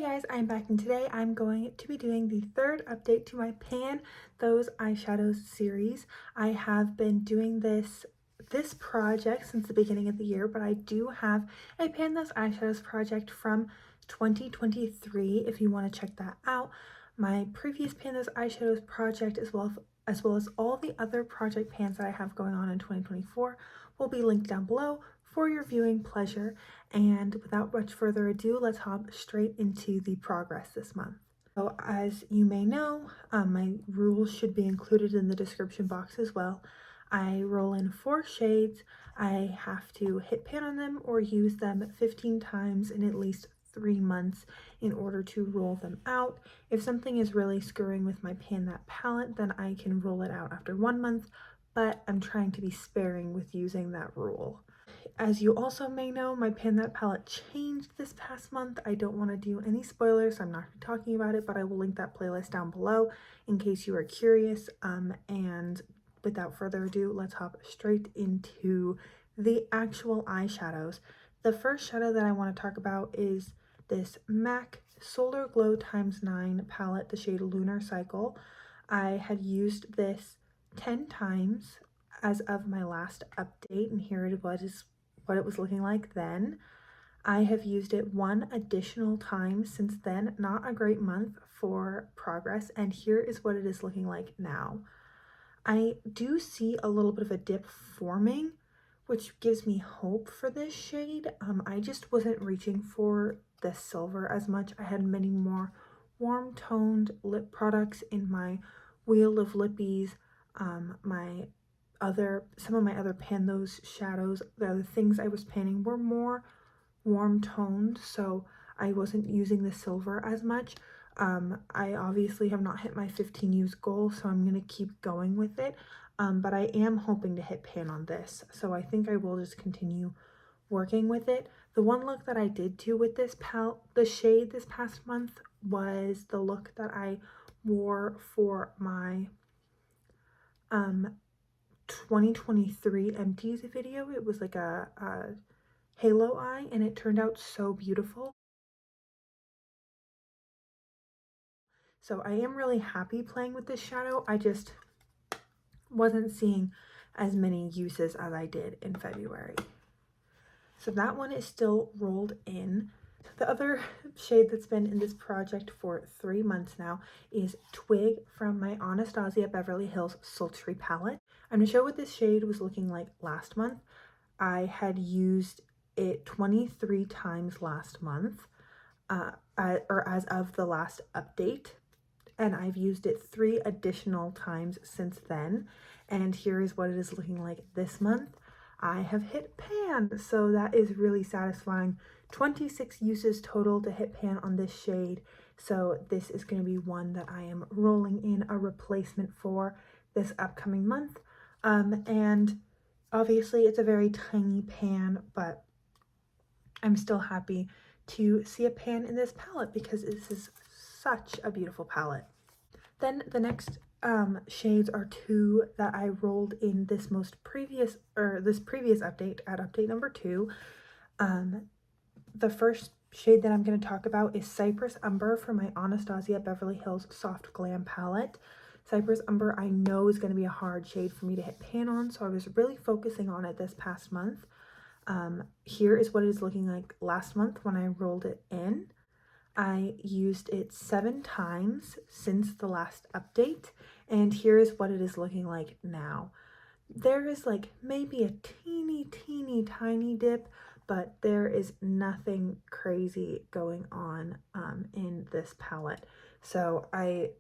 guys, I'm back and today I'm going to be doing the third update to my Pan Those Eyeshadows series. I have been doing this project since the beginning of the year, but I do have a Pan Those Eyeshadows project from 2023 if you want to check that out. My previous Pan Those Eyeshadows project as well as all the other project pans that I have going on in 2024 will be linked down below for your viewing pleasure. And without much further ado, let's hop straight into the progress this month. So as you may know, my rules should be included in the description box as well. I roll in 4 shades. I have to hit pan on them or use them 15 times in at least 3 months in order to roll them out. If something is really screwing with my Pan That palette, then I can roll it out after 1 month, but I'm trying to be sparing with using that rule. As you also may know, my Pan That palette changed this past month. I don't want to do any spoilers, so I'm not talking about it, but I will link that playlist down below in case you are curious. And without further ado, let's hop straight into the actual eyeshadows. The first shadow that I want to talk about is this MAC Solar Glow x9 palette, the shade Lunar Cycle. I had used this 10 times as of my last update, and here it was what it was looking like then. I have used it 1 additional time since then. Not a great month for progress, and here is what it is looking like now. I do see a little bit of a dip forming, which gives me hope for this shade. I just wasn't reaching for the silver as much. I had many more warm toned lip products in my wheel of lippies. Some of my other Pan Those shadows, the other things I was panning were more warm toned, so I wasn't using the silver as much. I obviously have not hit my 15 use goal, so I'm going to keep going with it. But I am hoping to hit pan on this, so I think I will just continue working with it. The one look that I did do with this the shade this past month was the look that I wore for my 2023 empties video. It was like a halo eye, and it turned out so beautiful. So I am really happy playing with this shadow. I just wasn't seeing as many uses as I did in February. So that one is still rolled in. The other shade that's been in this project for 3 months now is Twig from my Anastasia Beverly Hills Sultry palette. I'm going to show what this shade was looking like last month. I had used it 23 times last month, or as of the last update, and I've used it 3 additional times since then, and here is what it is looking like this month. I have hit pan, so that is really satisfying. 26 uses total to hit pan on this shade, so this is going to be one that I am rolling in a replacement for this upcoming month. And obviously it's a very tiny pan, but I'm still happy to see a pan in this palette because this is such a beautiful palette. Then the next shades are 2 that I rolled in this previous update at update number 2. The first shade that I'm going to talk about is Cypress Umber from my Anastasia Beverly Hills Soft Glam palette. Cypress Umber I know is going to be a hard shade for me to hit pan on, so I was really focusing on it this past month. Here is what it is looking like last month when I rolled it in. I used it 7 times since the last update, and here is what it is looking like now. There is like maybe a teeny tiny dip, but there is nothing crazy going on in this palette. So I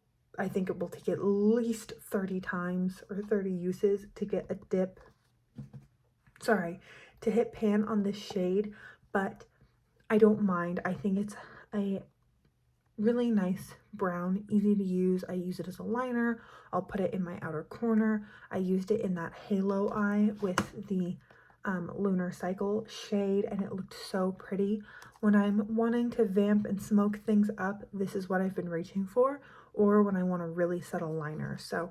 think it will take at least 30 times or 30 uses to get a dip. Sorry, to hit pan on this shade, but I don't mind. I think it's a really nice brown, easy to use. I use it as a liner. I'll put it in my outer corner. I used it in that halo eye with the Lunar Cycle shade, and it looked so pretty. When I'm wanting to vamp and smoke things up, this is what I've been reaching for, or when I want a really subtle liner. So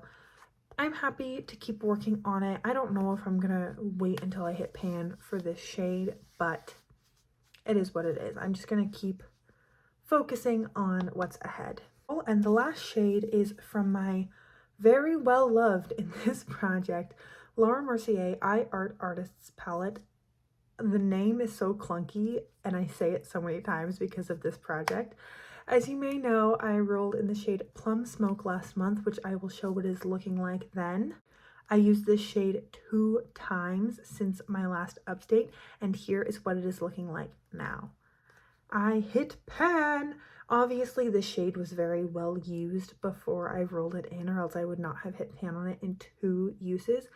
I'm happy to keep working on it. I don't know if I'm gonna wait until I hit pan for this shade, but it is what it is. I'm just gonna keep focusing on what's ahead. Oh, and the last shade is from my very well loved in this project, Laura Mercier Eye Art Artists palette. The name is so clunky and I say it so many times because of this project. As you may know, I rolled in the shade Plum Smoke last month, which I will show what it is looking like then. I used this shade 2 times since my last update, and here is what it is looking like now. I hit pan! Obviously, the shade was very well used before I rolled it in, or else I would not have hit pan on it in 2 uses.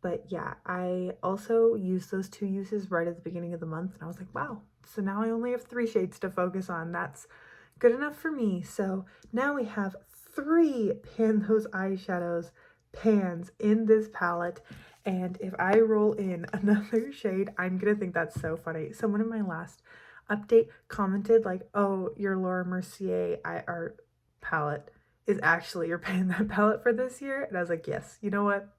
But yeah, I also used those 2 uses right at the beginning of the month, and I was like, wow, so now I only have 3 shades to focus on. That's good enough for me. So now we have 3 Pan Those Eyeshadows pans in this palette, and if I roll in another shade, I'm gonna think that's so funny. Someone in my last update commented like, oh, your Laura Mercier Eye Art palette is actually your pan that palette for this year, and I was like, yes, you know what?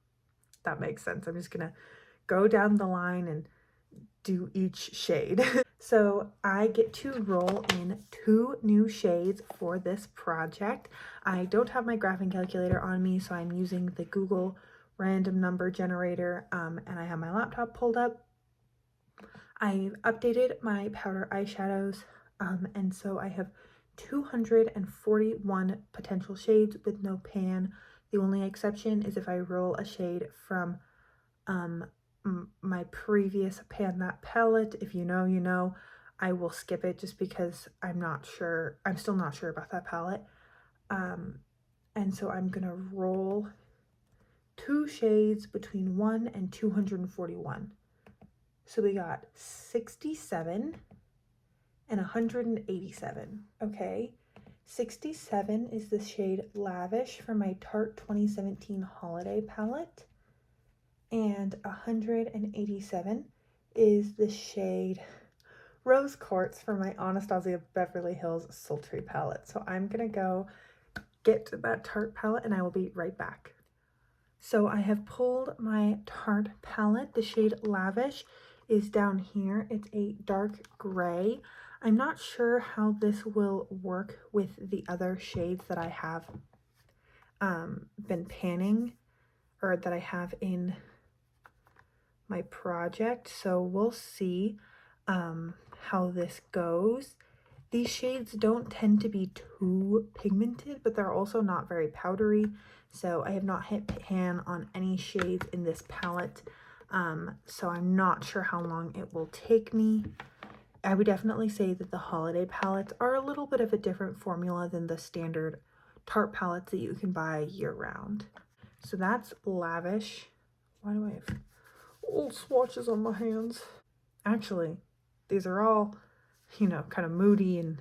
That makes sense. I'm just gonna go down the line and do each shade. So I get to roll in 2 new shades for this project. I don't have my graphing calculator on me, so I'm using the Google random number generator, and I have my laptop pulled up. I've updated my powder eyeshadows, and so I have 241 potential shades with no pan. The only exception is if I roll a shade from my previous Pan That palette. If you know, you know. I will skip it just because I'm still not sure about that palette. And so I'm gonna roll 2 shades between 1 and 241. So we got 67 and 187. Okay, 67 is the shade Lavish from my Tarte 2017 holiday palette, and 187 is the shade Rose Quartz from my Anastasia Beverly Hills Sultry palette. So I'm gonna go get that Tarte palette and I will be right back. So I have pulled my Tarte palette. The shade Lavish is down here. It's a dark gray. I'm not sure how this will work with the other shades that I have been panning, or that I have in my project. So we'll see how this goes. These shades don't tend to be too pigmented, but they're also not very powdery. So I have not hit pan on any shades in this palette. So I'm not sure how long it will take me. I would definitely say that the holiday palettes are a little bit of a different formula than the standard Tarte palettes that you can buy year round. So that's Lavish. Why do I have old swatches on my hands? Actually, these are all, you know, kind of moody and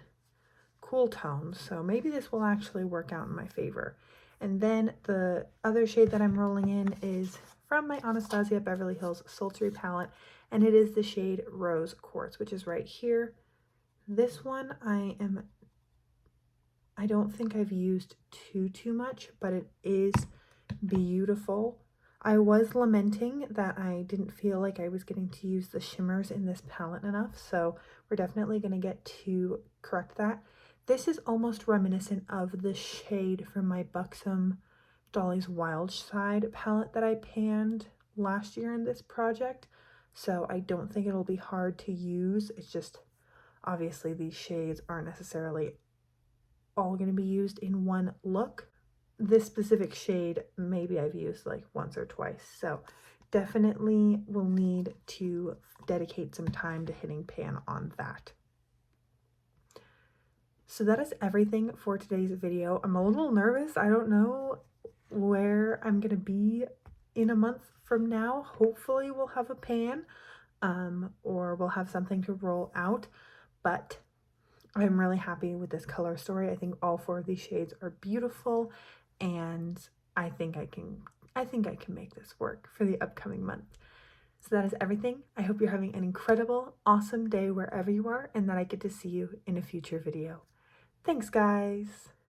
cool tones, so maybe this will actually work out in my favor. And then the other shade that I'm rolling in is from my Anastasia Beverly Hills Sultry palette, and it is the shade Rose Quartz, which is right here. This one I don't think I've used too much, but it is beautiful. I was lamenting that I didn't feel like I was getting to use the shimmers in this palette enough, so we're definitely going to get to correct that. This is almost reminiscent of the shade from my Buxom Dolly's Wild Side palette that I panned last year in this project, so I don't think it'll be hard to use. It's just, obviously these shades aren't necessarily all going to be used in one look. This specific shade maybe I've used like once or twice, so definitely will need to dedicate some time to hitting pan on that. So that is everything for today's video. I'm a little nervous. I don't know where I'm gonna be in a month from now. Hopefully we'll have a pan, or we'll have something to roll out, but I'm really happy with this color story. I think all 4 of these shades are beautiful, and I think I can make this work for the upcoming month. So that is everything. I hope you're having an incredible, awesome day wherever you are, and that I get to see you in a future video. Thanks, guys.